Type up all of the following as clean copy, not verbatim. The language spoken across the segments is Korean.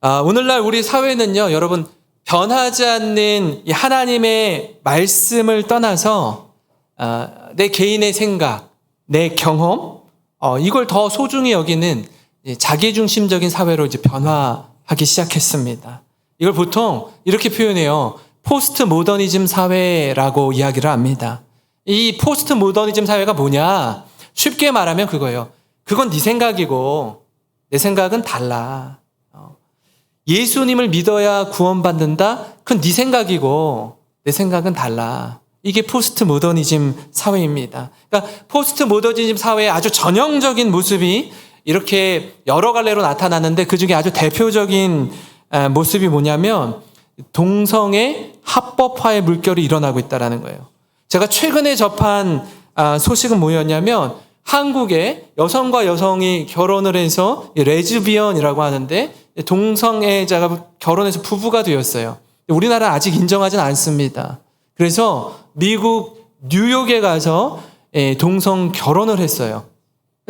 오늘날 우리 사회는요, 여러분, 변하지 않는 이 하나님의 말씀을 떠나서 내 개인의 생각, 내 경험, 이걸 더 소중히 여기는 자기중심적인 사회로 이제 변화하기 시작했습니다. 이걸 보통 이렇게 표현해요. 포스트 모더니즘 사회라고 이야기를 합니다. 이 포스트 모더니즘 사회가 뭐냐? 쉽게 말하면 그거예요. 그건 네 생각이고 내 생각은 달라. 예수님을 믿어야 구원받는다? 그건 네 생각이고 내 생각은 달라. 이게 포스트 모더니즘 사회입니다. 그러니까 포스트 모더니즘 사회의 아주 전형적인 모습이 이렇게 여러 갈래로 나타나는데 그중에 아주 대표적인 모습이 뭐냐면 동성애 합법화의 물결이 일어나고 있다는 거예요. 제가 최근에 접한 소식은 뭐였냐면 한국에 여성과 여성이 결혼을 해서 레즈비언이라고 하는데 동성애자가 결혼해서 부부가 되었어요. 우리나라는 아직 인정하지는 않습니다. 그래서 미국 뉴욕에 가서 동성 결혼을 했어요.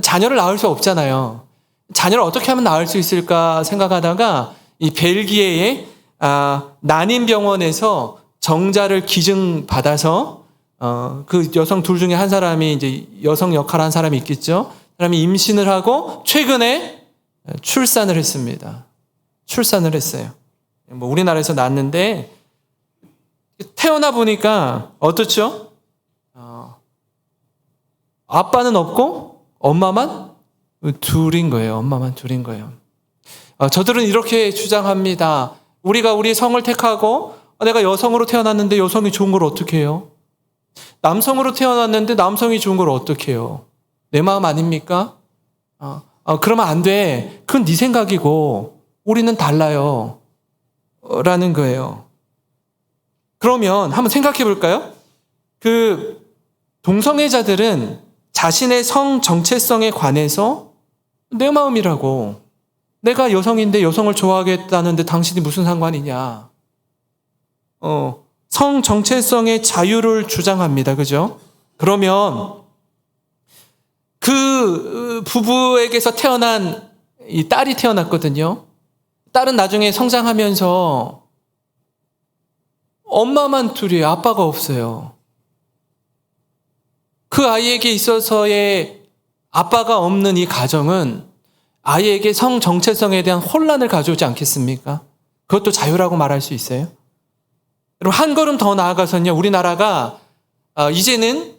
자녀를 낳을 수 없잖아요. 자녀를 어떻게 하면 낳을 수 있을까 생각하다가 이 벨기에의 난임병원에서 정자를 기증받아서 그 여성 둘 중에 한 사람이 이제 여성 역할을 한 사람이 있겠죠. 사람이 임신을 하고 최근에 출산을 했습니다. 출산을 했어요. 뭐 우리나라에서 낳았는데 태어나 보니까 어떻죠? 아빠는 없고 엄마만 둘인 거예요. 엄마만 둘인 거예요. 저들은 이렇게 주장합니다. 우리가 우리 성을 택하고 내가 여성으로 태어났는데 여성이 좋은 걸 어떻게 해요? 남성으로 태어났는데 남성이 좋은 걸 어떻게 해요? 내 마음 아닙니까? 그러면 안 돼. 그건 네 생각이고 우리는 달라요. 라는 거예요. 그러면 한번 생각해 볼까요? 그 동성애자들은 자신의 성 정체성에 관해서 내 마음이라고, 내가 여성인데 여성을 좋아하겠다는데 당신이 무슨 상관이냐. 성 정체성의 자유를 주장합니다. 그죠? 그러면 그 부부에게서 태어난 이 딸이 태어났거든요. 딸은 나중에 성장하면서 엄마만 둘이에요. 아빠가 없어요. 그 아이에게 있어서의 아빠가 없는 이 가정은 아이에게 성 정체성에 대한 혼란을 가져오지 않겠습니까? 그것도 자유라고 말할 수 있어요? 여러분, 한 걸음 더 나아가서는요, 우리나라가 이제는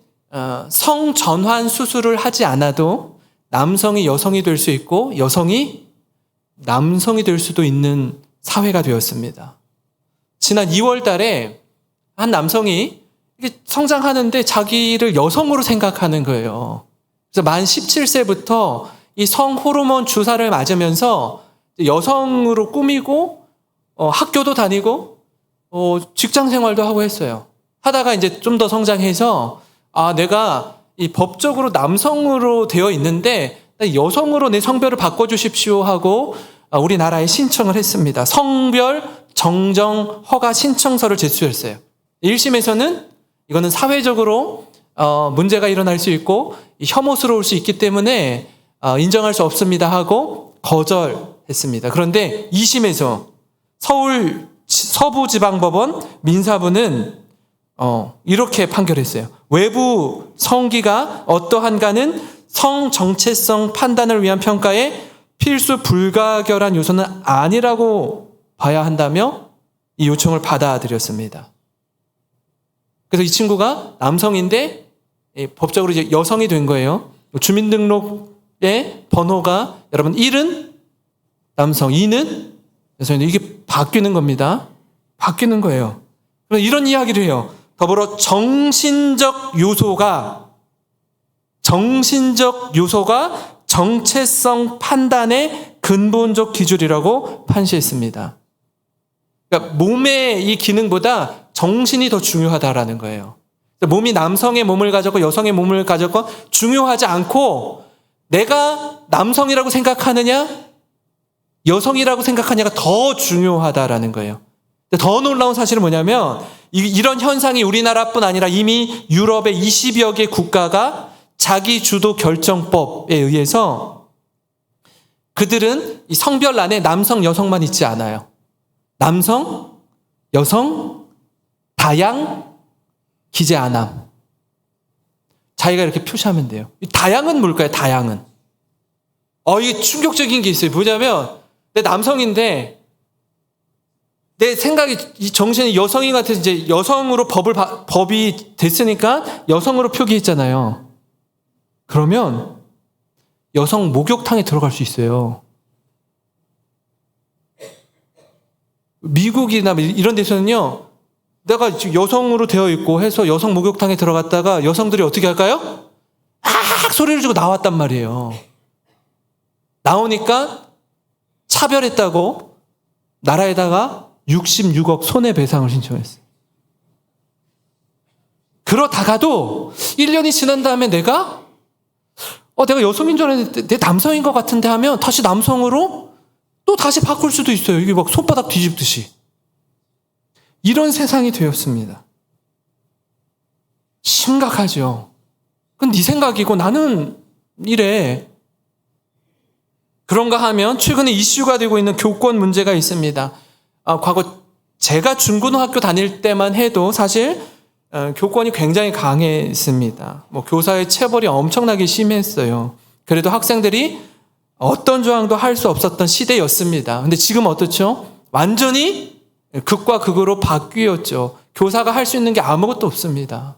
성전환 수술을 하지 않아도 남성이 여성이 될 수 있고 여성이 남성이 될 수도 있는 사회가 되었습니다. 지난 2월 달에 한 남성이 성장하는데 자기를 여성으로 생각하는 거예요. 그래서 만 17세부터 이 성호르몬 주사를 맞으면서 여성으로 꾸미고 학교도 다니고 직장 생활도 하고 했어요. 하다가 이제 좀 더 성장해서 내가 이 법적으로 남성으로 되어 있는데 여성으로 내 성별을 바꿔주십시오 하고 우리나라에 신청을 했습니다. 성별 정정 허가 신청서를 제출했어요. 1심에서는 이거는 사회적으로 문제가 일어날 수 있고 혐오스러울 수 있기 때문에 인정할 수 없습니다 하고 거절했습니다. 그런데 2심에서 서울 서부지방법원 민사부는 이렇게 판결했어요. 외부 성기가 어떠한가는 성 정체성 판단을 위한 평가에 필수 불가결한 요소는 아니라고 봐야 한다며 이 요청을 받아들였습니다. 그래서 이 친구가 남성인데 법적으로 이제 여성이 된 거예요. 주민등록의 번호가 여러분 1은 남성, 2는 여성인데 이게 바뀌는 겁니다. 바뀌는 거예요. 그래서 이런 이야기를 해요. 더불어 정신적 요소가 정체성 판단의 근본적 기준이라고 판시했습니다. 그러니까 몸의 이 기능보다 정신이 더 중요하다라는 거예요. 몸이 남성의 몸을 가졌고 여성의 몸을 가졌고 중요하지 않고 내가 남성이라고 생각하느냐 여성이라고 생각하냐가 더 중요하다라는 거예요. 더 놀라운 사실은 뭐냐면 이런 현상이 우리나라뿐 아니라 이미 유럽의 20여 개 국가가 자기 주도 결정법에 의해서 그들은 이 성별 안에 남성, 여성만 있지 않아요. 남성, 여성, 다양, 기재 안함. 자기가 이렇게 표시하면 돼요. 이 다양은 뭘까요? 다양은. 이게 충격적인 게 있어요. 뭐냐면 내 남성인데 내 생각이, 이 정신이 여성인 것 같아서 이제 여성으로 법이 됐으니까 여성으로 표기했잖아요. 그러면 여성 목욕탕에 들어갈 수 있어요. 미국이나 이런 데서는요, 내가 여성으로 되어 있고 해서 여성 목욕탕에 들어갔다가 여성들이 어떻게 할까요? 막 소리를 지르고 나왔단 말이에요. 나오니까 차별했다고 나라에다가 66억 손해배상을 신청했어요. 그러다가도 1년이 지난 다음에 내가 여성인 줄 알았는데 내 남성인 것 같은데 하면 다시 남성으로 또 다시 바꿀 수도 있어요. 이게 막 손바닥 뒤집듯이. 이런 세상이 되었습니다. 심각하죠. 그건 네 생각이고 나는 이래. 그런가 하면 최근에 이슈가 되고 있는 교권 문제가 있습니다. 과거 제가 중고등학교 다닐 때만 해도 사실 교권이 굉장히 강했습니다. 교사의 체벌이 엄청나게 심했어요. 그래도 학생들이 어떤 저항도 할 수 없었던 시대였습니다. 근데 지금 어떻죠? 완전히 극과 극으로 바뀌었죠. 교사가 할 수 있는 게 아무것도 없습니다.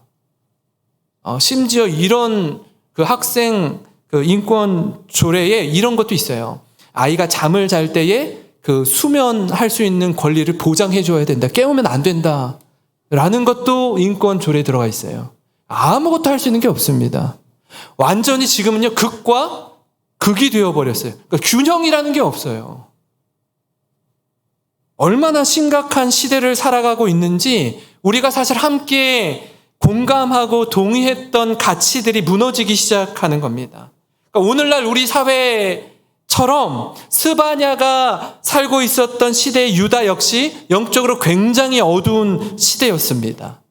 심지어 이런 그 학생 인권 조례에 이런 것도 있어요. 아이가 잠을 잘 때에 그 수면할 수 있는 권리를 보장해 줘야 된다. 깨우면 안 된다. 라는 것도 인권 조례에 들어가 있어요. 아무것도 할 수 있는 게 없습니다. 완전히 지금은요, 극과 극이 되어버렸어요. 그러니까 균형이라는 게 없어요. 얼마나 심각한 시대를 살아가고 있는지 우리가 사실 함께 공감하고 동의했던 가치들이 무너지기 시작하는 겁니다. 그러니까 오늘날 우리 사회처럼 스바냐가 살고 있었던 시대의 유다 역시 영적으로 굉장히 어두운 시대였습니다.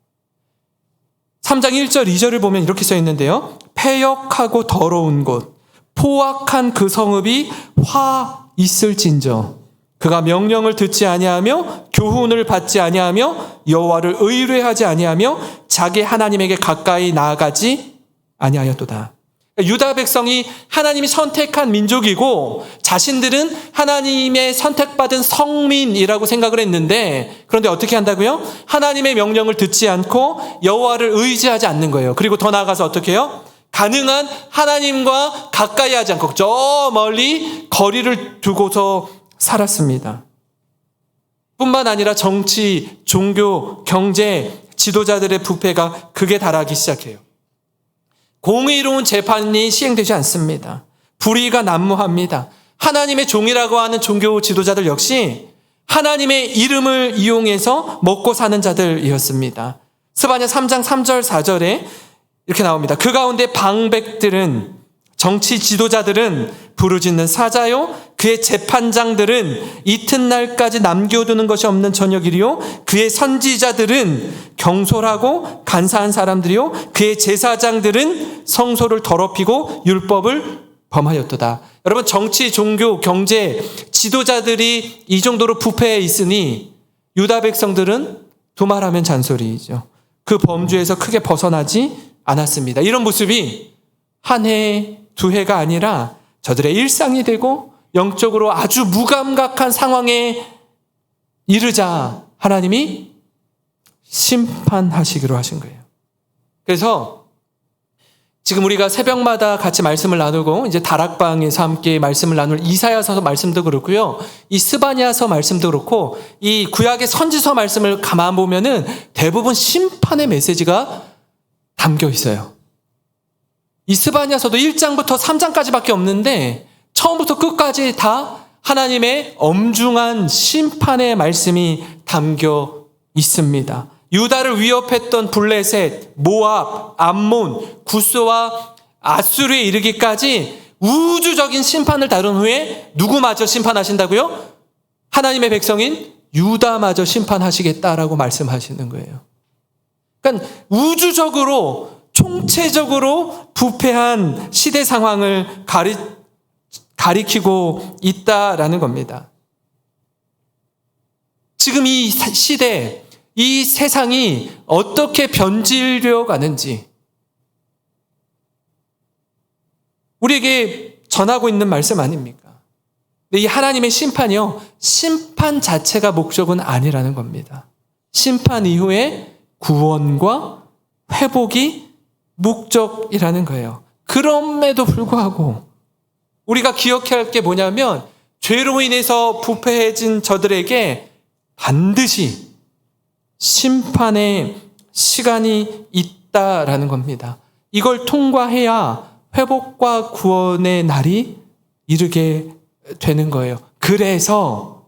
3장 1절 2절을 보면 이렇게 써 있는데요. 패역하고 더러운 곳, 포악한 그 성읍이 화 있을진저 그가 명령을 듣지 아니하며 교훈을 받지 아니하며 여호와를 의뢰하지 아니하며 자기 하나님에게 가까이 나아가지 아니하였도다. 유다 백성이 하나님이 선택한 민족이고 자신들은 하나님의 선택받은 성민이라고 생각을 했는데, 그런데 어떻게 한다고요? 하나님의 명령을 듣지 않고 여호와를 의지하지 않는 거예요. 그리고 더 나아가서 어떻게 해요? 가능한 하나님과 가까이 하지 않고 저 멀리 거리를 두고서 살았습니다. 뿐만 아니라 정치, 종교, 경제, 지도자들의 부패가 극에 달하기 시작해요. 공의로운 재판이 시행되지 않습니다. 불의가 난무합니다. 하나님의 종이라고 하는 종교 지도자들 역시 하나님의 이름을 이용해서 먹고 사는 자들이었습니다. 스바냐 3장 3절 4절에 이렇게 나옵니다. 그 가운데 방백들은, 정치 지도자들은 부르짖는 사자요, 그의 재판장들은 이튿날까지 남겨두는 것이 없는 저녁이리요, 그의 선지자들은 경솔하고 간사한 사람들이요, 그의 제사장들은 성소를 더럽히고 율법을 범하였도다. 여러분, 정치, 종교, 경제 지도자들이 이 정도로 부패해 있으니 유다 백성들은 두말하면 잔소리이죠. 그 범주에서 크게 벗어나지 않았습니다. 이런 모습이 한 해, 두 해가 아니라 저들의 일상이 되고 영적으로 아주 무감각한 상황에 이르자 하나님이 심판하시기로 하신 거예요. 그래서 지금 우리가 새벽마다 같이 말씀을 나누고 이제 다락방에서 함께 말씀을 나눌 이사야서 말씀도 그렇고요, 이 스바냐서 말씀도 그렇고 이 구약의 선지서 말씀을 가만 보면은 대부분 심판의 메시지가 담겨 있어요. 이 스바냐서도 1장부터 3장까지밖에 없는데 처음부터 끝까지 다 하나님의 엄중한 심판의 말씀이 담겨 있습니다. 유다를 위협했던 블레셋, 모압, 암몬, 구스와 아수르에 이르기까지 우주적인 심판을 다룬 후에 누구마저 심판하신다고요? 하나님의 백성인 유다마저 심판하시겠다라고 말씀하시는 거예요. 그러니까 우주적으로 총체적으로 부패한 시대 상황을 가리키고 있다라는 겁니다. 지금 이 시대, 이 세상이 어떻게 변질되어 가는지 우리에게 전하고 있는 말씀 아닙니까? 근데 이 하나님의 심판이요, 심판 자체가 목적은 아니라는 겁니다. 심판 이후에 구원과 회복이 목적이라는 거예요. 그럼에도 불구하고 우리가 기억해야 할 게 뭐냐면, 죄로 인해서 부패해진 저들에게 반드시 심판의 시간이 있다라는 겁니다. 이걸 통과해야 회복과 구원의 날이 이르게 되는 거예요. 그래서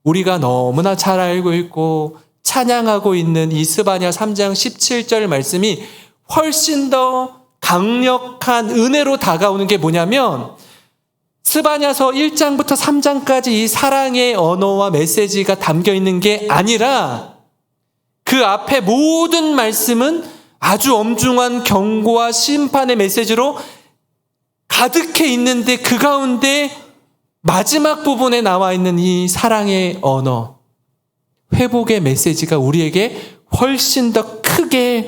우리가 너무나 잘 알고 있고 찬양하고 있는 이 스바냐 3장 17절 말씀이 훨씬 더 강력한 은혜로 다가오는 게 뭐냐면, 스바냐서 1장부터 3장까지 이 사랑의 언어와 메시지가 담겨 있는 게 아니라 그 앞에 모든 말씀은 아주 엄중한 경고와 심판의 메시지로 가득해 있는데, 그 가운데 마지막 부분에 나와 있는 이 사랑의 언어, 회복의 메시지가 우리에게 훨씬 더 크게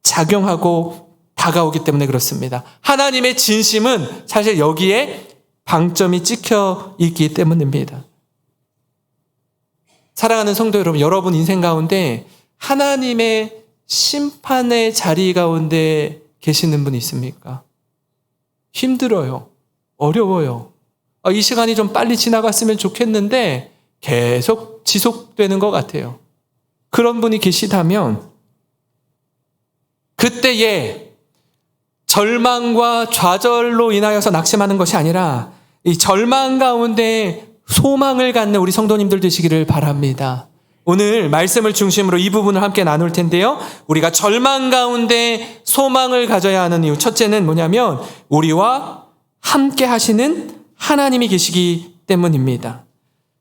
작용하고 다가오기 때문에 그렇습니다. 하나님의 진심은 사실 여기에 방점이 찍혀 있기 때문입니다. 사랑하는 성도 여러분, 여러분 인생 가운데 하나님의 심판의 자리 가운데 계시는 분 있습니까? 힘들어요. 어려워요. 이 시간이 좀 빨리 지나갔으면 좋겠는데 계속 지속되는 것 같아요. 그런 분이 계시다면 그때에 절망과 좌절로 인하여서 낙심하는 것이 아니라 이 절망 가운데 소망을 갖는 우리 성도님들 되시기를 바랍니다. 오늘 말씀을 중심으로 이 부분을 함께 나눌 텐데요. 우리가 절망 가운데 소망을 가져야 하는 이유, 첫째는 뭐냐면 우리와 함께 하시는 하나님이 계시기 때문입니다.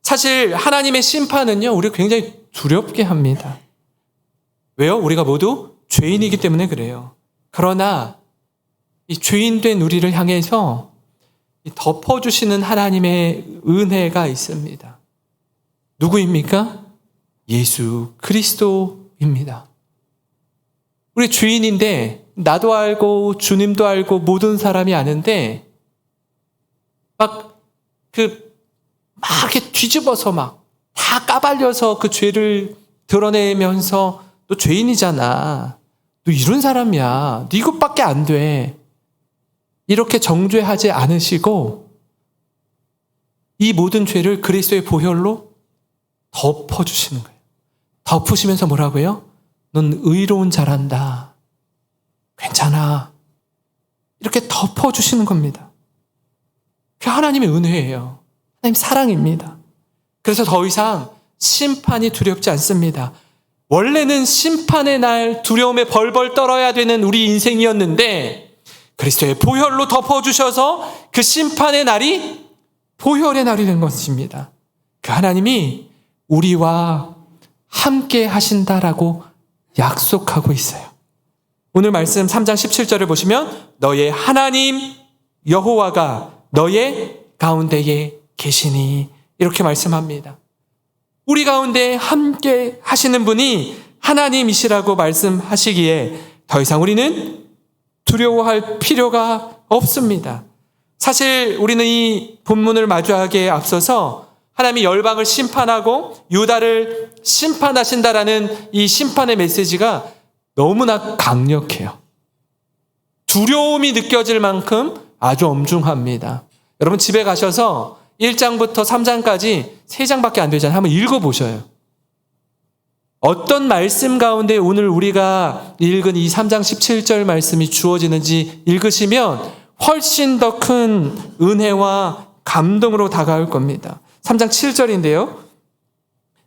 사실 하나님의 심판은요, 우리를 굉장히 두렵게 합니다. 왜요? 우리가 모두 죄인이기 때문에 그래요. 그러나 이 죄인된 우리를 향해서 덮어주시는 하나님의 은혜가 있습니다. 누구입니까? 예수 그리스도입니다. 우리 죄인인데 나도 알고 주님도 알고 모든 사람이 아는데 막 이렇게 뒤집어서 막 다 까발려서 그 죄를 드러내면서 너 죄인이잖아. 너 이런 사람이야. 너 이것밖에 안 돼. 이렇게 정죄하지 않으시고 이 모든 죄를 그리스도의 보혈로 덮어주시는 거예요. 덮으시면서 뭐라고요? 넌 의로운 자란다. 괜찮아. 이렇게 덮어주시는 겁니다. 그게 하나님의 은혜예요. 하나님 사랑입니다. 그래서 더 이상 심판이 두렵지 않습니다. 원래는 심판의 날 두려움에 벌벌 떨어야 되는 우리 인생이었는데 그리스도의 보혈로 덮어주셔서 그 심판의 날이 보혈의 날이 된 것입니다. 그 하나님이 우리와 함께 하신다라고 약속하고 있어요. 오늘 말씀 3장 17절을 보시면 너의 하나님 여호와가 너의 가운데에 계시니 이렇게 말씀합니다. 우리 가운데 함께 하시는 분이 하나님이시라고 말씀하시기에 더 이상 우리는 두려워할 필요가 없습니다. 사실 우리는 이 본문을 마주하기에 앞서서 하나님이 열방을 심판하고 유다를 심판하신다라는 이 심판의 메시지가 너무나 강력해요. 두려움이 느껴질 만큼 아주 엄중합니다. 여러분 집에 가셔서 1장부터 3장까지 3장밖에 안 되잖아요. 한번 읽어보셔요. 어떤 말씀 가운데 오늘 우리가 읽은 이 3장 17절 말씀이 주어지는지 읽으시면 훨씬 더 큰 은혜와 감동으로 다가올 겁니다. 3장 7절인데요.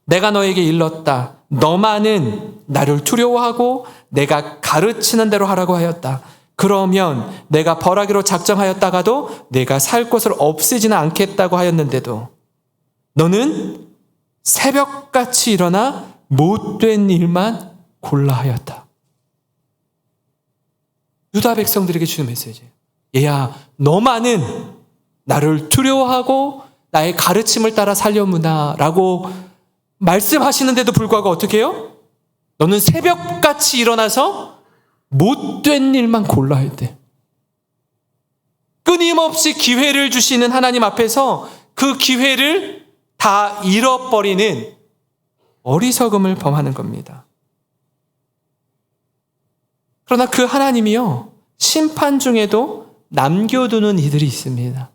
내가 너에게 일렀다. 너만은 나를 두려워하고 내가 가르치는 대로 하라고 하였다. 그러면 내가 벌하기로 작정하였다가도 내가 살 곳을 없애지는 않겠다고 하였는데도 너는 새벽같이 일어나 못된 일만 골라 하였다. 유다 백성들에게 주는 메시지예요. 얘야, 너만은 나를 두려워하고 나의 가르침을 따라 살려무나라고 말씀하시는데도 불구하고 어떻게 해요? 너는 새벽같이 일어나서 못된 일만 골라야 돼. 끊임없이 기회를 주시는 하나님 앞에서 그 기회를 다 잃어버리는 어리석음을 범하는 겁니다. 그러나 그 하나님이요, 심판 중에도 남겨두는 이들이 있습니다.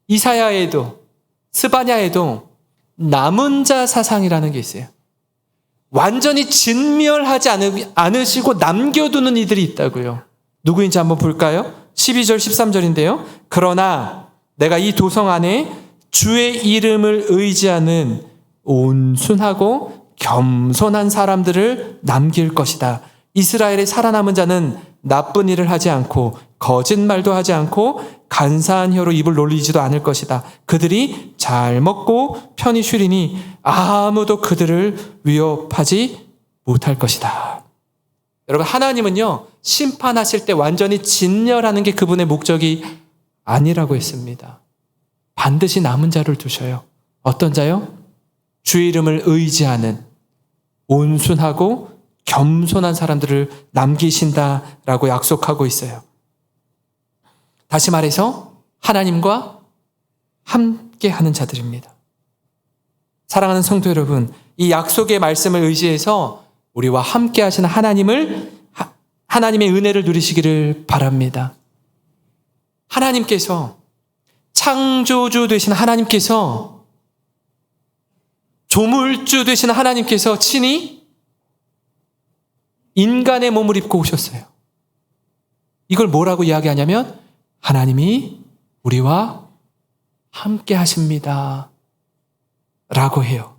이사야에도 스바냐에도 남은 자 사상이라는 게 있어요. 완전히 진멸하지 않으시고 남겨두는 이들이 있다고요. 누구인지 한번 볼까요? 12절 13절인데요. 그러나 내가 이 도성 안에 주의 이름을 의지하는 온순하고 겸손한 사람들을 남길 것이다. 이스라엘의 살아남은 자는 나쁜 일을 하지 않고 거짓말도 하지 않고 간사한 혀로 입을 놀리지도 않을 것이다. 그들이 잘 먹고 편히 쉬리니 아무도 그들을 위협하지 못할 것이다. 여러분, 하나님은요, 심판하실 때 완전히 진멸하는 게 그분의 목적이 아니라고 했습니다. 반드시 남은 자를 두셔요. 어떤 자요? 주의 이름을 의지하는 온순하고 겸손한 사람들을 남기신다라고 약속하고 있어요. 다시 말해서 하나님과 함께하는 자들입니다. 사랑하는 성도 여러분, 이 약속의 말씀을 의지해서 우리와 함께하시는 하나님의 은혜를 누리시기를 바랍니다. 하나님께서, 창조주 되신 하나님께서, 조물주 되신 하나님께서 친히 인간의 몸을 입고 오셨어요. 이걸 뭐라고 이야기하냐면 하나님이 우리와 함께 하십니다 라고 해요.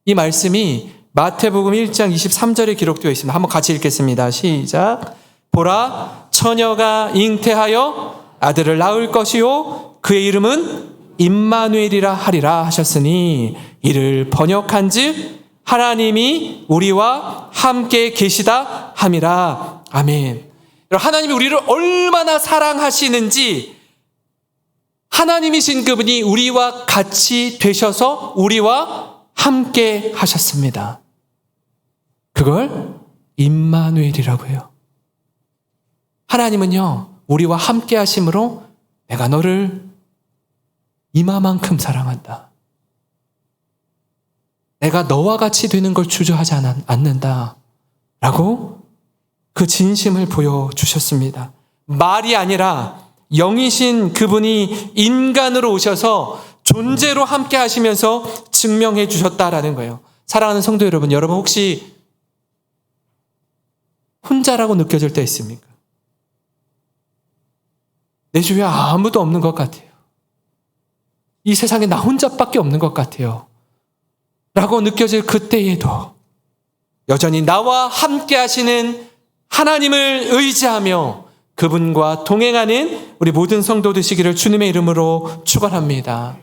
이 말씀이 마태복음 1장 23절에 기록되어 있습니다. 한번 같이 읽겠습니다. 시작. 보라, 처녀가 잉태하여 아들을 낳을 것이요 그의 이름은 임마누엘이라 하리라 하셨으니 이를 번역한즉 하나님이 우리와 함께 계시다 함이라. 아멘. 하나님이 우리를 얼마나 사랑하시는지, 하나님이신 그분이 우리와 같이 되셔서 우리와 함께 하셨습니다. 그걸 임마누엘이라고 해요. 하나님은요, 우리와 함께 하심으로 내가 너를 이마만큼 사랑한다. 내가 너와 같이 되는 걸 주저하지 않는다 라고 그 진심을 보여주셨습니다. 말이 아니라 영이신 그분이 인간으로 오셔서 존재로 함께 하시면서 증명해 주셨다라는 거예요. 사랑하는 성도 여러분, 여러분 혹시 혼자라고 느껴질 때 있습니까? 내 주위에 아무도 없는 것 같아요. 이 세상에 나 혼자밖에 없는 것 같아요 라고 느껴질 그때에도 여전히 나와 함께 하시는 하나님을 의지하며 그분과 동행하는 우리 모든 성도 되시기를 주님의 이름으로 축원합니다.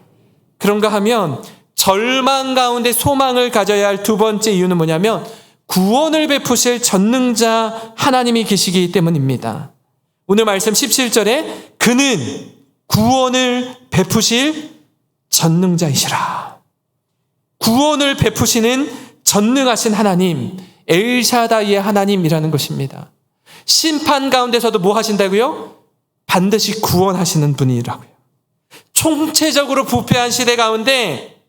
그런가 하면 절망 가운데 소망을 가져야 할 두 번째 이유는 뭐냐면 구원을 베푸실 전능자 하나님이 계시기 때문입니다. 오늘 말씀 17절에 그는 구원을 베푸실 전능자이시라. 구원을 베푸시는 전능하신 하나님, 엘샤다이의 하나님이라는 것입니다. 심판 가운데서도 뭐 하신다고요? 반드시 구원하시는 분이라고요. 총체적으로 부패한 시대 가운데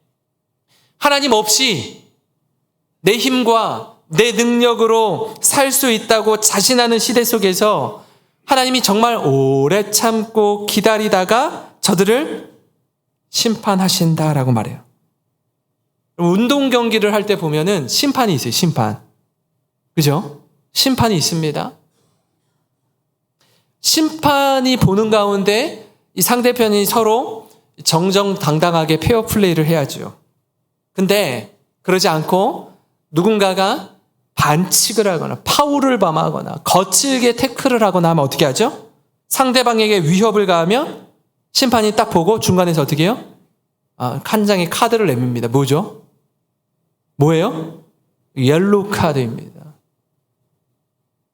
하나님 없이 내 힘과 내 능력으로 살 수 있다고 자신하는 시대 속에서 하나님이 정말 오래 참고 기다리다가 저들을 심판하신다라고 말해요. 운동 경기를 할 때 보면은 심판이 있어요. 심판. 그죠? 심판이 있습니다. 심판이 보는 가운데 이 상대편이 서로 정정당당하게 페어플레이를 해야죠. 근데 그러지 않고 누군가가 반칙을 하거나 파울을 범하거나 거칠게 태클을 하거나 하면 어떻게 하죠? 상대방에게 위협을 가하면 심판이 딱 보고 중간에서 어떻게 해요? 한 장의 카드를 내밉니다. 뭐죠? 뭐예요? 옐로우 카드입니다.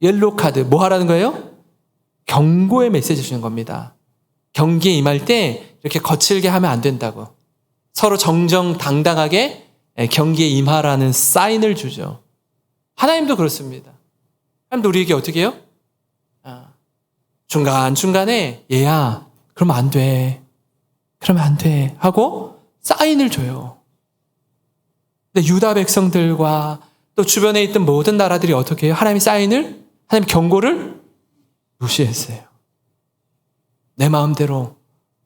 옐로우 카드. 뭐 하라는 거예요? 경고의 메시지 주는 겁니다. 경기에 임할 때 이렇게 거칠게 하면 안 된다고. 서로 정정당당하게 경기에 임하라는 사인을 주죠. 하나님도 그렇습니다. 하나님도 우리에게 어떻게 해요? 중간중간에 얘야 그러면 안 돼. 그러면 안 돼. 하고 사인을 줘요. 근데 유다 백성들과 또 주변에 있던 모든 나라들이 어떻게 해요? 하나님의 사인을, 하나님의 경고를 무시했어요. 내 마음대로,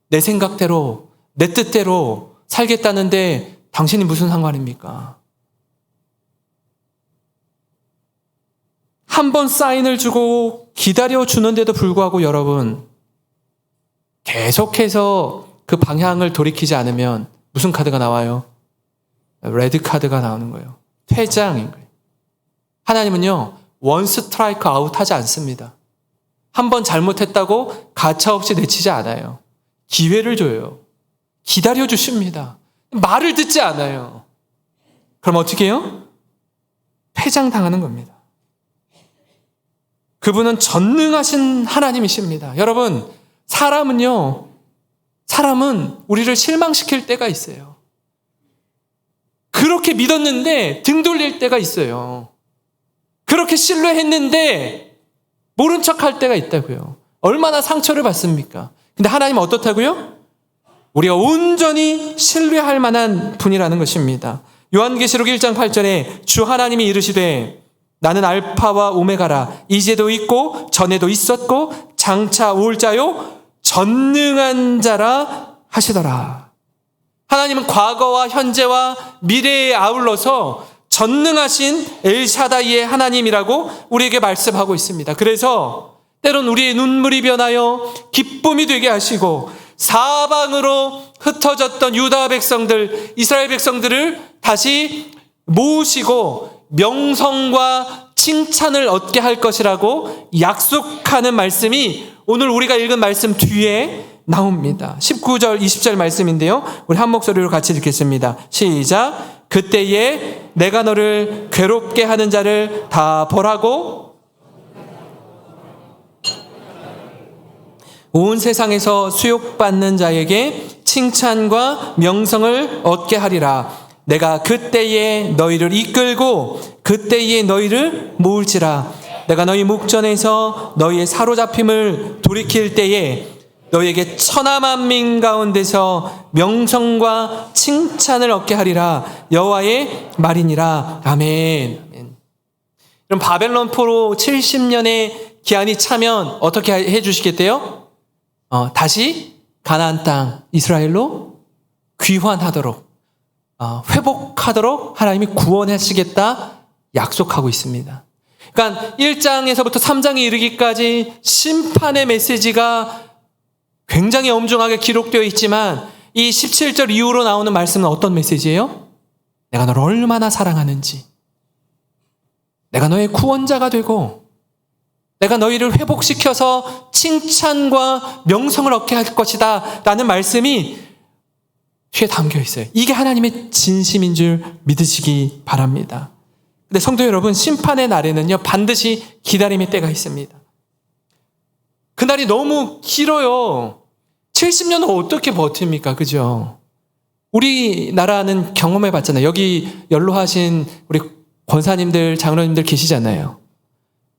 내 생각대로, 내 뜻대로 살겠다는데 당신이 무슨 상관입니까? 한 번 사인을 주고 기다려주는데도 불구하고 여러분, 계속해서 그 방향을 돌이키지 않으면 무슨 카드가 나와요? 레드 카드가 나오는 거예요. 퇴장인 거예요. 하나님은요, 원 스트라이크 아웃 하지 않습니다. 한 번 잘못했다고 가차없이 내치지 않아요. 기회를 줘요. 기다려주십니다. 말을 듣지 않아요. 그럼 어떻게 해요? 퇴장당하는 겁니다. 그분은 전능하신 하나님이십니다. 여러분, 사람은 우리를 실망시킬 때가 있어요. 그렇게 믿었는데 등 돌릴 때가 있어요. 그렇게 신뢰했는데 모른 척할 때가 있다고요. 얼마나 상처를 받습니까? 근데 하나님은 어떻다고요? 우리가 온전히 신뢰할 만한 분이라는 것입니다. 요한계시록 1장 8절에 주 하나님이 이르시되 나는 알파와 오메가라. 이제도 있고 전에도 있었고 장차 올 자요 전능한 자라 하시더라. 하나님은 과거와 현재와 미래에 아울러서 전능하신 엘샤다이의 하나님이라고 우리에게 말씀하고 있습니다. 그래서 때론 우리의 눈물이 변하여 기쁨이 되게 하시고 사방으로 흩어졌던 유다 백성들, 이스라엘 백성들을 다시 모으시고 명성과 칭찬을 얻게 할 것이라고 약속하는 말씀이 오늘 우리가 읽은 말씀 뒤에 나옵니다. 19절, 20절 말씀인데요. 우리 한 목소리로 같이 읽겠습니다. 시작. 그때에 내가 너를 괴롭게 하는 자를 다 벌하고 온 세상에서 수욕받는 자에게 칭찬과 명성을 얻게 하리라. 내가 그때에 너희를 이끌고 그때에 너희를 모을지라. 내가 너희 목전에서 너희의 사로잡힘을 돌이킬 때에 너희에게 천하만민 가운데서 명성과 칭찬을 얻게 하리라. 여호와의 말이니라. 아멘. 그럼 바벨론 포로 70년의 기한이 차면 어떻게 해주시겠대요? 다시 가나안 땅 이스라엘로 귀환하도록 회복하도록 하나님이 구원하시겠다 약속하고 있습니다. 그러니까 1장에서부터 3장에 이르기까지 심판의 메시지가 굉장히 엄중하게 기록되어 있지만 이 17절 이후로 나오는 말씀은 어떤 메시지예요? 내가 너를 얼마나 사랑하는지, 내가 너의 구원자가 되고 내가 너희를 회복시켜서 칭찬과 명성을 얻게 할 것이다 라는 말씀이 뒤에 담겨 있어요. 이게 하나님의 진심인 줄 믿으시기 바랍니다. 근데 성도 여러분, 심판의 날에는요 반드시 기다림의 때가 있습니다. 그날이 너무 길어요. 70년은 어떻게 버팁니까? 그죠? 우리나라는 경험해 봤잖아요. 여기 연로하신 우리 권사님들, 장로님들 계시잖아요.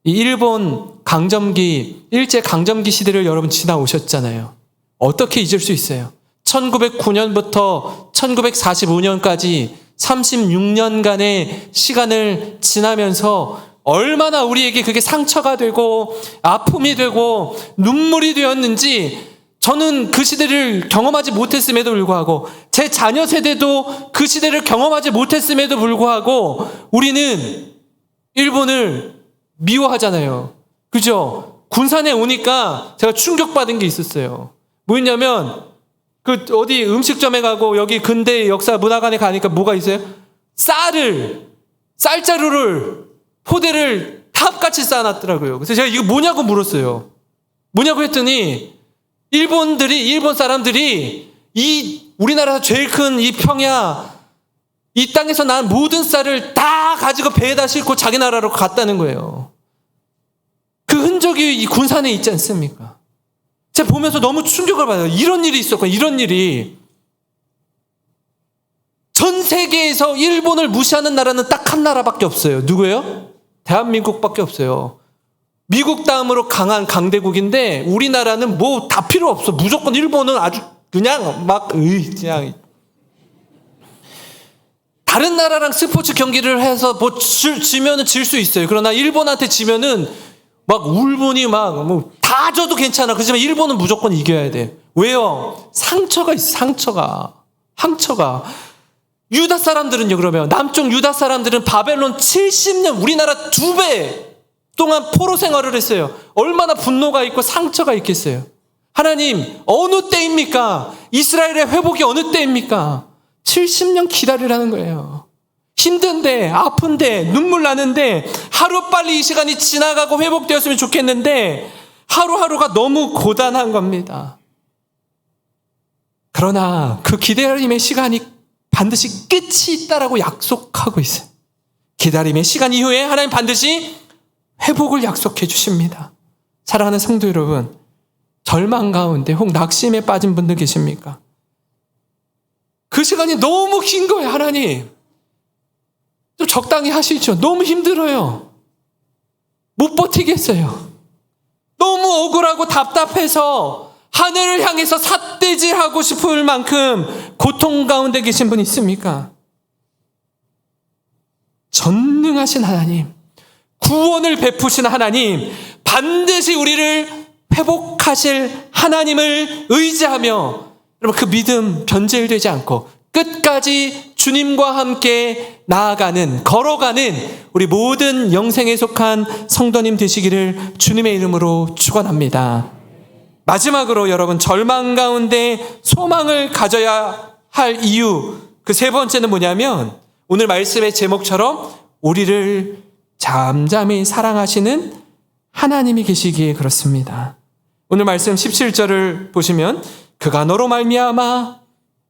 이 일본 강점기, 일제 강점기 시대를 여러분 지나오셨잖아요. 어떻게 잊을 수 있어요? 1909년부터 1945년까지 36년간의 시간을 지나면서 얼마나 우리에게 그게 상처가 되고 아픔이 되고 눈물이 되었는지 저는 그 시대를 경험하지 못했음에도 불구하고 제 자녀 세대도 그 시대를 경험하지 못했음에도 불구하고 우리는 일본을 미워하잖아요. 그죠? 군산에 오니까 제가 충격받은 게 있었어요. 뭐였냐면 그 어디 음식점에 가고 여기 근대 역사 문화관에 가니까 뭐가 있어요? 쌀자루를 포대를 탑같이 쌓아놨더라고요. 그래서 제가 이거 뭐냐고 물었어요. 뭐냐고 했더니 일본 사람들이 이 우리나라에서 제일 큰 이 평야 이 땅에서 난 모든 쌀을 다 가지고 배에다 싣고 자기 나라로 갔다는 거예요. 그 흔적이 이 군산에 있지 않습니까? 제가 보면서 너무 충격을 받아요. 이런 일이 있었고, 이런 일이. 전 세계에서 일본을 무시하는 나라는 딱 한 나라밖에 없어요. 누구예요? 대한민국밖에 없어요. 미국 다음으로 강한 강대국인데 우리나라는 뭐 다 필요 없어. 무조건 일본은 아주 그냥 막 그냥 다른 나라랑 스포츠 경기를 해서 뭐 지면은 질 수 있어요. 그러나 일본한테 지면은 막 울분이 막 뭐 다 져도 괜찮아. 그렇지만 일본은 무조건 이겨야 돼. 왜요? 상처가 있어. 상처가. 유다 사람들은요, 그러면 남쪽 유다 사람들은 바벨론 70년 우리나라 2배 동안 포로 생활을 했어요. 얼마나 분노가 있고 상처가 있겠어요. 하나님, 어느 때입니까? 이스라엘의 회복이 어느 때입니까? 70년 기다리라는 거예요. 힘든데, 아픈데, 눈물 나는데 하루빨리 이 시간이 지나가고 회복되었으면 좋겠는데 하루하루가 너무 고단한 겁니다. 그러나 그 기다림의 시간이 반드시 끝이 있다라고 약속하고 있어요. 기다림의 시간 이후에 하나님 반드시 회복을 약속해 주십니다. 사랑하는 성도 여러분, 절망 가운데 혹 낙심에 빠진 분들 계십니까? 그 시간이 너무 긴 거예요. 하나님 좀 적당히 하시죠. 너무 힘들어요. 못 버티겠어요. 너무 억울하고 답답해서 하늘을 향해서 삿대질하고 싶을 만큼 고통 가운데 계신 분 있습니까? 전능하신 하나님, 구원을 베푸신 하나님, 반드시 우리를 회복하실 하나님을 의지하며 여러분 그 믿음 변질되지 않고 끝까지 주님과 함께 나아가는, 걸어가는 우리 모든 영생에 속한 성도님 되시기를 주님의 이름으로 축원합니다. 마지막으로 여러분, 절망 가운데 소망을 가져야 할 이유, 그 세 번째는 뭐냐면 오늘 말씀의 제목처럼 우리를 잠잠히 사랑하시는 하나님이 계시기에 그렇습니다. 오늘 말씀 17절을 보시면 그가 너로 말미암아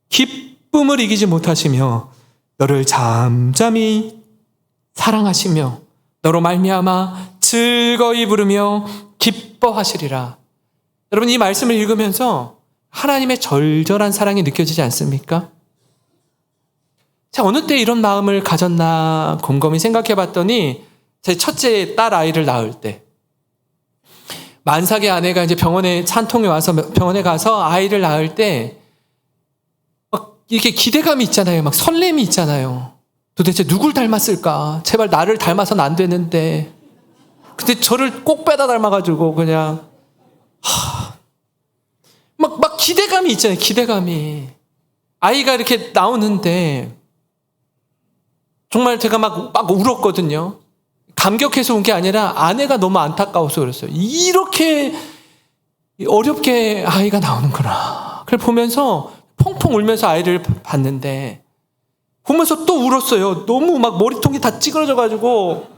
기쁨을 이기지 못하시며 너를 잠잠히 사랑하시며 너로 말미암아 즐거이 부르며 기뻐하시리라. 여러분, 이 말씀을 읽으면서 하나님의 절절한 사랑이 느껴지지 않습니까? 자, 어느 때 이런 마음을 가졌나 곰곰이 생각해 봤더니 제 첫째 딸 아이를 낳을 때, 만삭의 아내가 이제 병원에 산통에 와서 병원에 가서 아이를 낳을 때 막 이렇게 기대감이 있잖아요. 막 설렘이 있잖아요. 도대체 누굴 닮았을까? 제발 나를 닮아서는 안 되는데. 근데 저를 꼭 빼다 닮아가지고 그냥 막 기대감이 있잖아요. 기대감이. 아이가 이렇게 나오는데 정말 제가 막 울었거든요. 감격해서 온 게 아니라 아내가 너무 안타까워서 그랬어요. 이렇게 어렵게 아이가 나오는구나. 그걸 보면서 펑펑 울면서 아이를 봤는데 보면서 또 울었어요. 너무 막 머리통이 다 찌그러져가지고.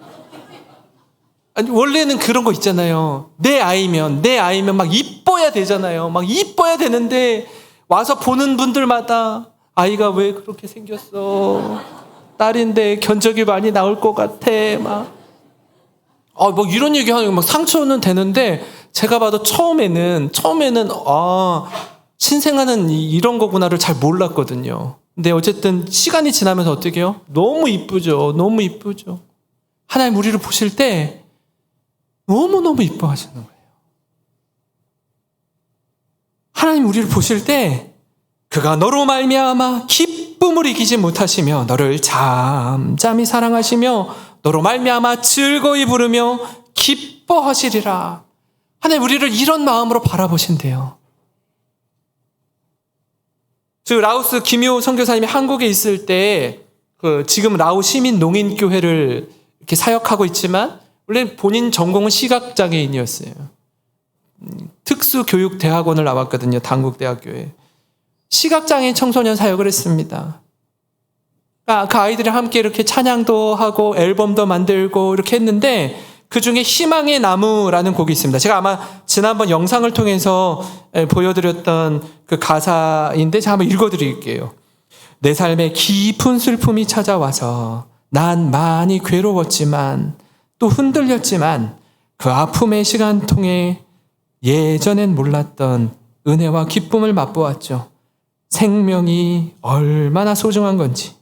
아니, 원래는 그런 거 있잖아요. 내 아이면 막 이뻐야 되잖아요. 막 이뻐야 되는데 와서 보는 분들마다 아이가 왜 그렇게 생겼어? 딸인데 견적이 많이 나올 것 같아. 뭐 이런 얘기하면 막 상처는 되는데 제가 봐도 처음에는 신생아는 이런 거구나를 잘 몰랐거든요. 근데 어쨌든 시간이 지나면서 어떻게 해요? 너무 이쁘죠. 너무 이쁘죠. 하나님 우리를 보실 때 너무너무 이뻐하시는 거예요. 하나님 우리를 보실 때 그가 너로 말미암아 기쁨을 이기지 못하시며 너를 잠잠히 사랑하시며 너로 말미암아 즐거이 부르며 기뻐하시리라. 하나님 우리를 이런 마음으로 바라보신대요. 라오스 김효 선교사님이 한국에 있을 때 지금 라오 시민 농인교회를 이렇게 사역하고 있지만 원래 본인 전공은 시각장애인이었어요. 특수교육대학원을 나왔거든요. 단국대학교에. 시각장애인 청소년 사역을 했습니다. 그 아이들이 함께 이렇게 찬양도 하고 앨범도 만들고 이렇게 했는데 그중에 희망의 나무라는 곡이 있습니다. 제가 아마 지난번 영상을 통해서 보여드렸던 그 가사인데 제가 한번 읽어드릴게요. 내 삶에 깊은 슬픔이 찾아와서 난 많이 괴로웠지만 또 흔들렸지만 그 아픔의 시간 통해 예전엔 몰랐던 은혜와 기쁨을 맛보았죠. 생명이 얼마나 소중한 건지,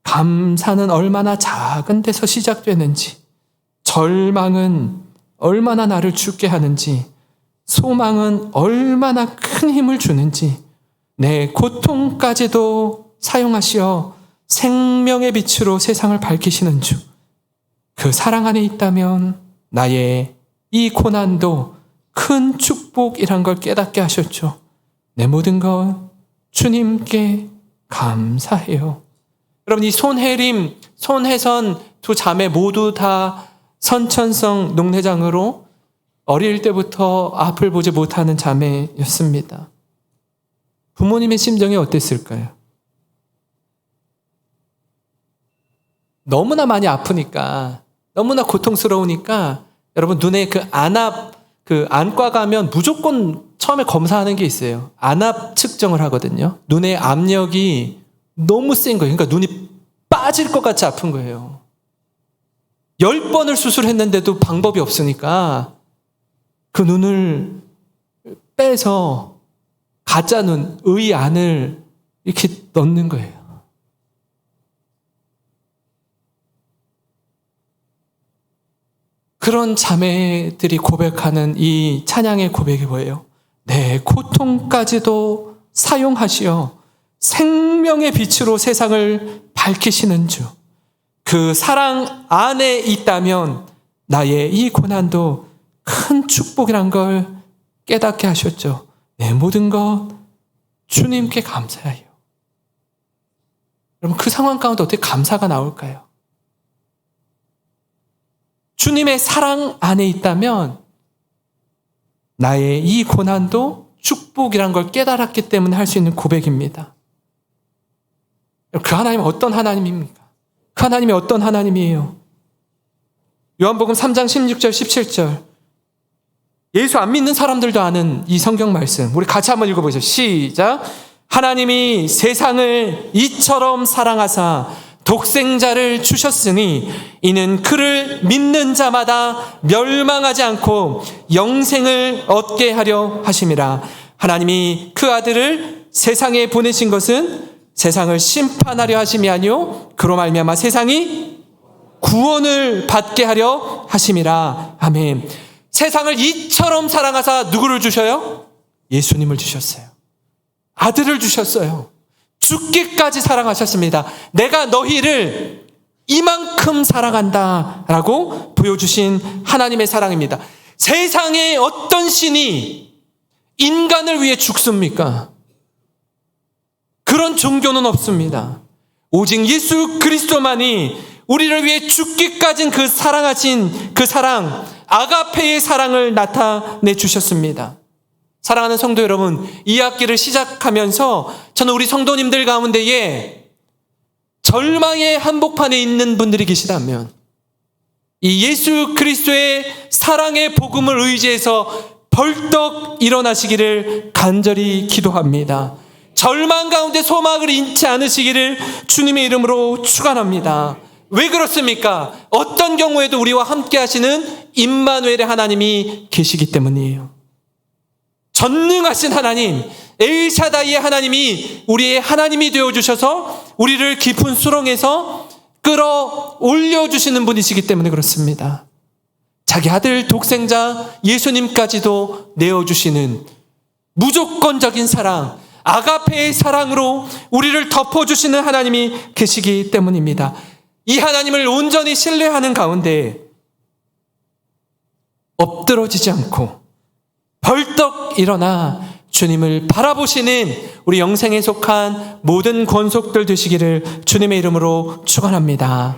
감사는 얼마나 작은 데서 시작되는지, 절망은 얼마나 나를 죽게 하는지, 소망은 얼마나 큰 힘을 주는지, 내 고통까지도 사용하시어 생명의 빛으로 세상을 밝히시는 주, 그 사랑 안에 있다면 나의 이 고난도 큰 축복이란 걸 깨닫게 하셨죠. 내 모든 것 주님께 감사해요. 여러분, 이 손혜림, 손혜선 두 자매 모두 다 선천성 녹내장으로 어릴 때부터 앞을 보지 못하는 자매였습니다. 부모님의 심정이 어땠을까요? 너무나 많이 아프니까, 너무나 고통스러우니까 여러분, 눈에 안과 가면 무조건 처음에 검사하는 게 있어요. 안압 측정을 하거든요. 눈의 압력이 너무 센 거예요. 그러니까 눈이 빠질 것 같이 아픈 거예요. 10번을 수술했는데도 방법이 없으니까 그 눈을 빼서 가짜 눈, 의 안을 이렇게 넣는 거예요. 그런 자매들이 고백하는 이 찬양의 고백이 뭐예요? 내 고통까지도 사용하시어 생명의 빛으로 세상을 밝히시는 주. 그 사랑 안에 있다면 나의 이 고난도 큰 축복이란 걸 깨닫게 하셨죠. 내 모든 것 주님께 감사해요. 여러분, 그 상황 가운데 어떻게 감사가 나올까요? 주님의 사랑 안에 있다면 나의 이 고난도 축복이란 걸 깨달았기 때문에 할 수 있는 고백입니다. 그 하나님은 어떤 하나님입니까? 그 하나님이 어떤 하나님이에요? 요한복음 3장 16절 17절, 예수 안 믿는 사람들도 아는 이 성경 말씀, 우리 같이 한번 읽어보죠. 시작. 하나님이 세상을 이처럼 사랑하사 독생자를 주셨으니 이는 그를 믿는 자마다 멸망하지 않고 영생을 얻게 하려 하심이라. 하나님이 그 아들을 세상에 보내신 것은 세상을 심판하려 하심이 아니요 그로 말미암아 세상이 구원을 받게 하려 하심이라. 아멘. 세상을 이처럼 사랑하사 누구를 주셔요? 예수님을 주셨어요. 아들을 주셨어요. 죽기까지 사랑하셨습니다. 내가 너희를 이만큼 사랑한다 라고 보여주신 하나님의 사랑입니다. 세상에 어떤 신이 인간을 위해 죽습니까? 그런 종교는 없습니다. 오직 예수 그리스도만이 우리를 위해 죽기까지 그 사랑하신 그 사랑, 아가페의 사랑을 나타내 주셨습니다. 사랑하는 성도 여러분, 이 학기를 시작하면서 저는 우리 성도님들 가운데에 절망의 한복판에 있는 분들이 계시다면 이 예수 그리스도의 사랑의 복음을 의지해서 벌떡 일어나시기를 간절히 기도합니다. 절망 가운데 소망을 잃지 않으시기를 주님의 이름으로 축원합니다. 왜 그렇습니까? 어떤 경우에도 우리와 함께 하시는 임마누엘의 하나님이 계시기 때문이에요. 전능하신 하나님, 엘샤다이의 하나님이 우리의 하나님이 되어주셔서 우리를 깊은 수렁에서 끌어올려 주시는 분이시기 때문에 그렇습니다. 자기 아들 독생자 예수님까지도 내어주시는 무조건적인 사랑, 아가페의 사랑으로 우리를 덮어주시는 하나님이 계시기 때문입니다. 이 하나님을 온전히 신뢰하는 가운데 엎드러지지 않고 벌떡 일어나 주님을 바라보시는 우리 영생에 속한 모든 권속들 되시기를 주님의 이름으로 축원합니다.